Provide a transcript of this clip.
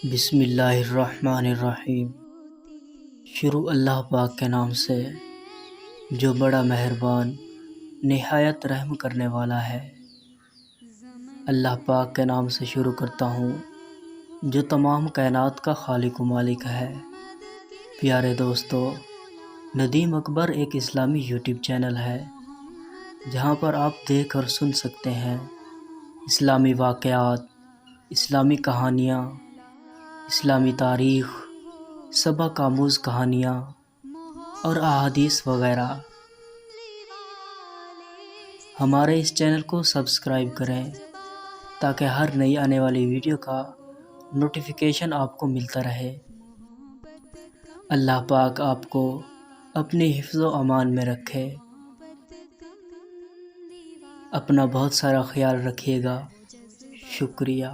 بسم اللہ الرحمن الرحیم۔ شروع اللہ پاک کے نام سے جو بڑا مہربان نہایت رحم کرنے والا ہے۔ اللہ پاک کے نام سے شروع کرتا ہوں جو تمام کائنات کا خالق و مالک ہے۔ پیارے دوستو، ندیم اکبر ایک اسلامی یوٹیوب چینل ہے جہاں پر آپ دیکھ اور سن سکتے ہیں اسلامی واقعات، اسلامی کہانیاں، اسلامی تاریخ، سبق آموز کہانیاں اور احادیث وغیرہ۔ ہمارے اس چینل کو سبسکرائب کریں تاکہ ہر نئی آنے والی ویڈیو کا نوٹیفیکیشن آپ کو ملتا رہے۔ اللہ پاک آپ کو اپنی حفظ و امان میں رکھے۔ اپنا بہت سارا خیال رکھیے گا۔ شکریہ۔